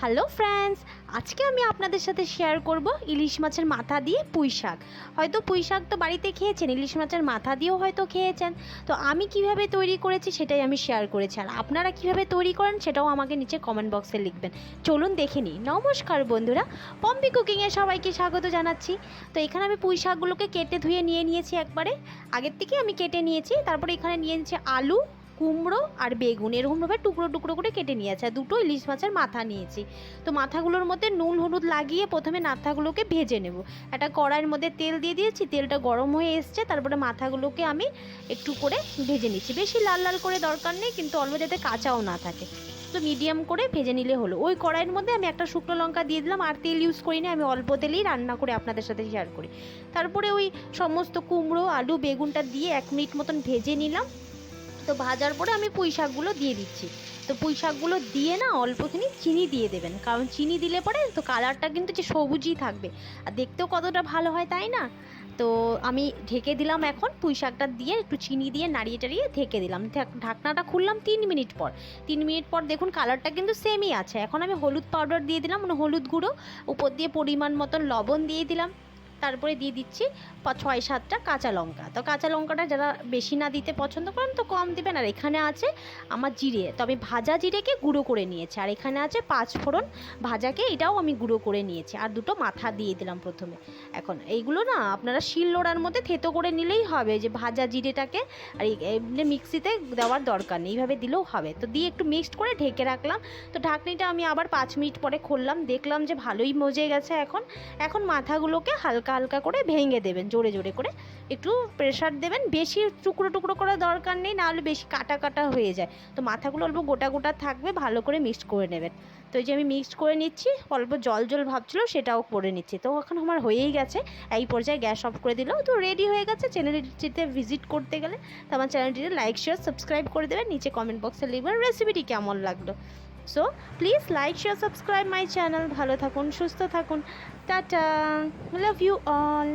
Hello friends, আজকে আমি আপনাদের সাথে শেয়ার করব ইলিশ মাছের মাথা দিয়ে পুঁই শাক। হয়তো পুঁই শাক তো বাড়িতে খেয়েছেন, ইলিশ মাছের মাথা দিয়েও হয়তো খেয়েছেন। তো আমি কিভাবে তৈরি করেছি সেটাই আমি শেয়ার করেছি, আর আপনারা কিভাবে তৈরি করেন সেটাও আমাকে নিচে কমেন্ট বক্সে লিখবেন। চলুন দেখে নিই। নমস্কার বন্ধুরা, পম্পি কুকিংয়ে সবাইকে স্বাগত জানাচ্ছি। তো এখানে আমি পুঁই শাকগুলোকে কেটে ধুয়ে নিয়েছি, একবারে আগের থেকে আমি কেটে নিয়েছি। তারপরে এখানে নিয়ে নিয়েছি আলু, কুমড়ো আর বেগুন, এরকমভাবে টুকরো টুকরো করে কেটে নিয়েছি। আর দুটো ইলিশ মাছের মাথা নিয়েছি। তো মাথাগুলোর মধ্যে নুন হলুদ লাগিয়ে প্রথমে মাথাগুলোকে ভেজে নেব। একটা কড়াইয়ের মধ্যে তেল দিয়ে দিয়েছি, তেলটা গরম হয়ে এসছে। তারপরে মাথাগুলোকে আমি একটু করে ভেজে নিচ্ছি। বেশি লাল লাল করে দরকার নেই, কিন্তু অল্প যাতে কাঁচাও না থাকে, তো মিডিয়াম করে ভেজে নিলে হলো। ওই কড়াইয়ের মধ্যে আমি একটা শুকনো লঙ্কা দিয়ে দিলাম, আর তেল ইউজ করি না, আমি অল্প তেলেই রান্না করে আপনাদের সাথে শেয়ার করি। তারপরে ওই সমস্ত কুমড়ো আলু বেগুনটা দিয়ে 1 মিনিট মতন ভেজে নিলাম। তো ভাজার পরে আমি পুঁই শাকগুলো দিয়ে দিচ্ছি। তো পুঁই শাকগুলো দিয়ে না অল্পখানি চিনি দিয়ে দেবেন, কারণ চিনি দিলে পরে তো কালারটা কিন্তু যে সবুজই থাকবে, আর দেখতেও কতটা ভালো হয়, তাই না? তো আমি ঢেকে দিলাম। এখন পুঁই শাকটা দিয়ে একটু চিনি দিয়ে নাড়িয়ে টাড়িয়ে ঢেকে দিলাম। ঢাকনাটা খুললাম 3 মিনিট পর। 3 মিনিট পর দেখুন কালারটা কিন্তু সেমই আছে। এখন আমি হলুদ পাউডার দিয়ে দিলাম, মানে হলুদ গুঁড়ো, উপর দিয়ে পরিমাণ মতন লবণ দিয়ে দিলাম। তারপরে দিয়ে দিচ্ছি 6-7টা কাঁচা লঙ্কা। তো কাঁচা লঙ্কাটা যারা বেশি না দিতে পছন্দ করেন তো কম দেবেন। আর এখানে আছে আমার জিরে, তো আমি ভাজা জিরেকে গুঁড়ো করে নিয়েছি। আর এখানে আছে 5 ফোড়ন ভাজাকে, এটাও আমি গুঁড়ো করে নিয়েছি। আর দুটো মাথা দিয়ে দিলাম প্রথমে। এখন এইগুলো না আপনারা শিলনোড়ার মধ্যে থেতো করে নিলেই হবে, যে ভাজা জিরেটাকে। আর এমনি মিক্সিতে দেওয়ার দরকার নেই, এইভাবে দিলেও হবে। তো দিয়ে একটু মিক্সড করে ঢেকে রাখলাম। তো ঢাকনিটা আমি আবার 5 মিনিট পরে খুললাম, দেখলাম যে ভালোই মজে গেছে। এখন মাথাগুলোকে হালকা হালকা করে ভেঙে দেবেন, জোরে জোরে করে একটু প্রেশার দেবেন। বেশি টুকরো টুকরো করার দরকার নেই, নাহলে বেশি কাটা কাটা হয়ে যায়। তো মাথাগুলো অল্প গোটা গোটা থাকবে, ভালো করে মিক্সড করে নেবেন। তো এই যে আমি মিক্সড করে নিচ্ছি, অল্প জল জল ভাবছিল সেটাও করে নিচ্ছি। তো এখন আমার হয়েই গেছে। এই পর্যায়ে গ্যাস অফ করে দিলেও তো রেডি হয়ে গেছে। চ্যানেলটিতে ভিজিট করতে গেলে তো আমার চ্যানেলটিতে লাইক শেয়ার সাবস্ক্রাইব করে দেবেন। নিচে কমেন্ট বক্সে লিখবেন রেসিপিটি কেমন লাগলো। So please like share subscribe my channel. ভালো থাকুন, সুস্থ থাকুন। Tata, love you all.